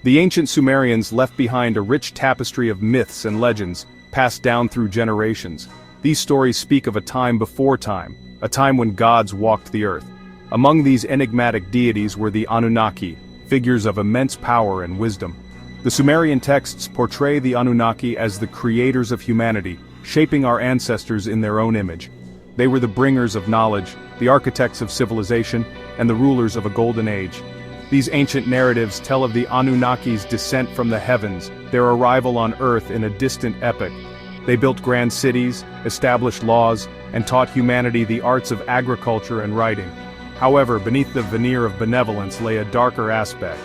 The ancient Sumerians left behind a rich tapestry of myths and legends, passed down through generations. These stories speak of a time before time, a time when gods walked the earth. Among these enigmatic deities were the Anunnaki, figures of immense power and wisdom. The Sumerian texts portray the Anunnaki as the creators of humanity, shaping our ancestors in their own image. They were the bringers of knowledge, the architects of civilization, and the rulers of a golden age. These ancient narratives tell of the Anunnaki's descent from the heavens, their arrival on Earth in a distant epoch. They built grand cities, established laws, and taught humanity the arts of agriculture and writing. However, beneath the veneer of benevolence lay a darker aspect.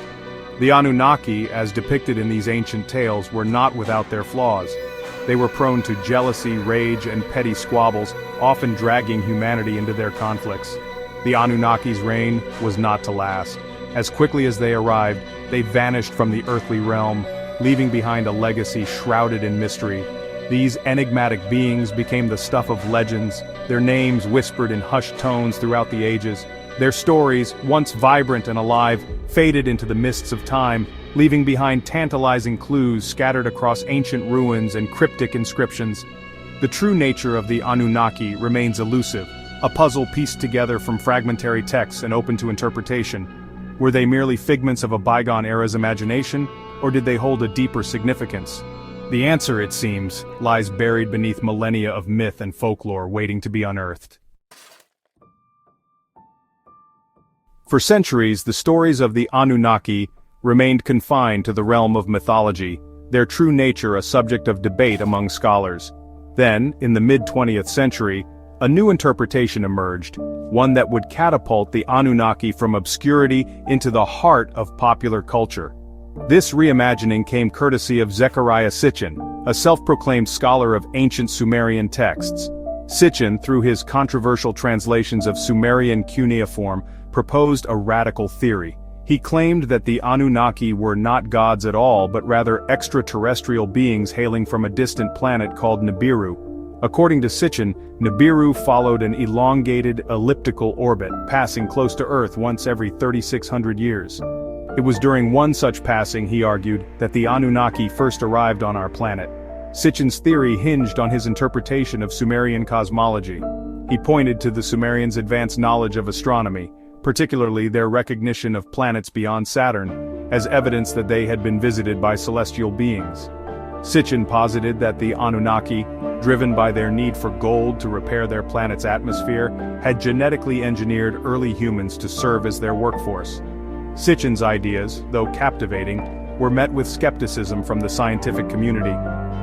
The Anunnaki, as depicted in these ancient tales, were not without their flaws. They were prone to jealousy, rage, and petty squabbles, often dragging humanity into their conflicts. The Anunnaki's reign was not to last. As quickly as they arrived, they vanished from the earthly realm, leaving behind a legacy shrouded in mystery. These enigmatic beings became the stuff of legends, their names whispered in hushed tones throughout the ages. Their stories, once vibrant and alive, faded into the mists of time, leaving behind tantalizing clues scattered across ancient ruins and cryptic inscriptions. The true nature of the Anunnaki remains elusive, a puzzle pieced together from fragmentary texts and open to interpretation. Were they merely figments of a bygone era's imagination, or did they hold a deeper significance? The answer, it seems, lies buried beneath millennia of myth and folklore waiting to be unearthed. For centuries, the stories of the Anunnaki remained confined to the realm of mythology, their true nature a subject of debate among scholars. Then, in the mid-20th century, a new interpretation emerged, one that would catapult the Anunnaki from obscurity into the heart of popular culture. This reimagining came courtesy of Zecharia Sitchin, a self-proclaimed scholar of ancient Sumerian texts. Sitchin, through his controversial translations of Sumerian cuneiform, proposed a radical theory. He claimed that the Anunnaki were not gods at all but rather extraterrestrial beings hailing from a distant planet called Nibiru. According to Sitchin, Nibiru followed an elongated elliptical orbit, passing close to Earth once every 3,600 years. It was during one such passing, he argued, that the Anunnaki first arrived on our planet. Sitchin's theory hinged on his interpretation of Sumerian cosmology. He pointed to the Sumerians' advanced knowledge of astronomy, particularly their recognition of planets beyond Saturn, as evidence that they had been visited by celestial beings. Sitchin posited that the Anunnaki, driven by their need for gold to repair their planet's atmosphere, had genetically engineered early humans to serve as their workforce. Sitchin's ideas, though captivating, were met with skepticism from the scientific community.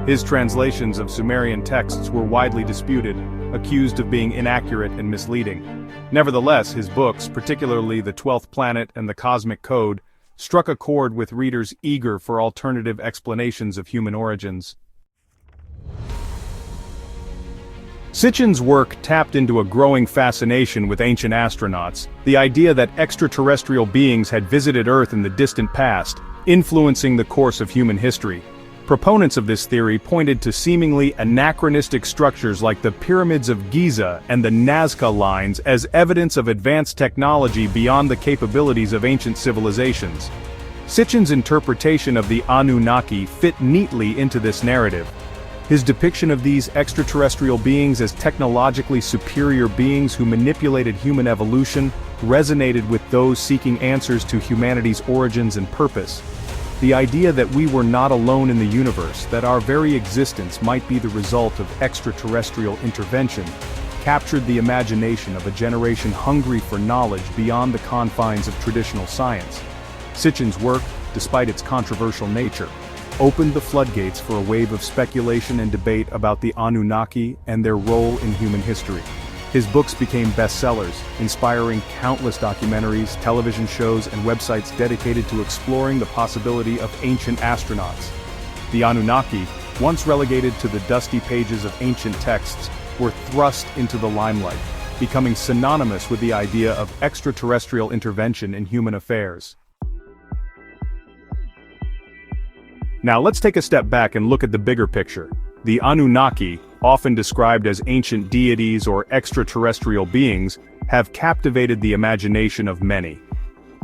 His translations of Sumerian texts were widely disputed, accused of being inaccurate and misleading. Nevertheless, his books, particularly The 12th Planet and The Cosmic Code, struck a chord with readers eager for alternative explanations of human origins. Sitchin's work tapped into a growing fascination with ancient astronauts, the idea that extraterrestrial beings had visited Earth in the distant past, influencing the course of human history. Proponents of this theory pointed to seemingly anachronistic structures like the Pyramids of Giza and the Nazca Lines as evidence of advanced technology beyond the capabilities of ancient civilizations. Sitchin's interpretation of the Anunnaki fit neatly into this narrative. His depiction of these extraterrestrial beings as technologically superior beings who manipulated human evolution resonated with those seeking answers to humanity's origins and purpose. The idea that we were not alone in the universe, that our very existence might be the result of extraterrestrial intervention, captured the imagination of a generation hungry for knowledge beyond the confines of traditional science. Sitchin's work, despite its controversial nature, opened the floodgates for a wave of speculation and debate about the Anunnaki and their role in human history. His books became bestsellers, inspiring countless documentaries, television shows, and websites dedicated to exploring the possibility of ancient astronauts. The Anunnaki, once relegated to the dusty pages of ancient texts, were thrust into the limelight, becoming synonymous with the idea of extraterrestrial intervention in human affairs. Now let's take a step back and look at the bigger picture. The Anunnaki, often described as ancient deities or extraterrestrial beings, have captivated the imagination of many.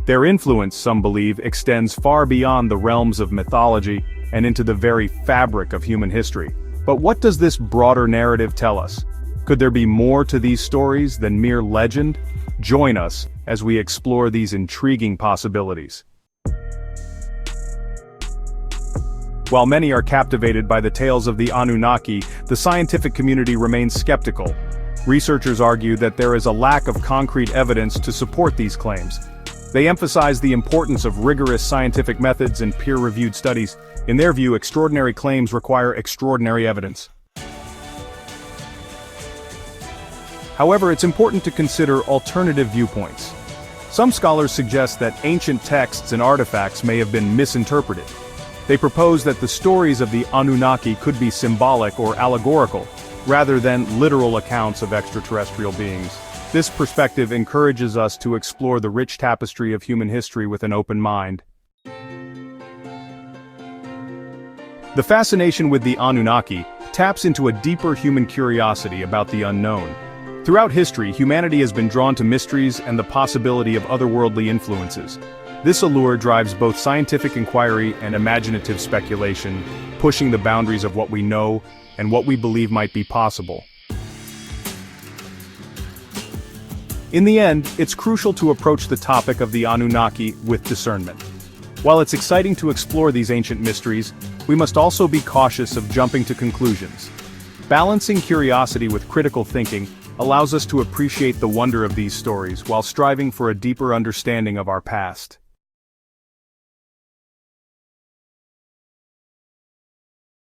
Their influence, some believe, extends far beyond the realms of mythology and into the very fabric of human history. But what does this broader narrative tell us? Could there be more to these stories than mere legend? Join us as we explore these intriguing possibilities. While many are captivated by the tales of the Anunnaki, the scientific community remains skeptical. Researchers argue that there is a lack of concrete evidence to support these claims. They emphasize the importance of rigorous scientific methods and peer-reviewed studies. In their view, extraordinary claims require extraordinary evidence. However, it's important to consider alternative viewpoints. Some scholars suggest that ancient texts and artifacts may have been misinterpreted. They propose that the stories of the Anunnaki could be symbolic or allegorical, rather than literal accounts of extraterrestrial beings. This perspective encourages us to explore the rich tapestry of human history with an open mind. The fascination with the Anunnaki taps into a deeper human curiosity about the unknown. Throughout history, humanity has been drawn to mysteries and the possibility of otherworldly influences. This allure drives both scientific inquiry and imaginative speculation, pushing the boundaries of what we know and what we believe might be possible. In the end, it's crucial to approach the topic of the Anunnaki with discernment. While it's exciting to explore these ancient mysteries, we must also be cautious of jumping to conclusions. Balancing curiosity with critical thinking allows us to appreciate the wonder of these stories while striving for a deeper understanding of our past.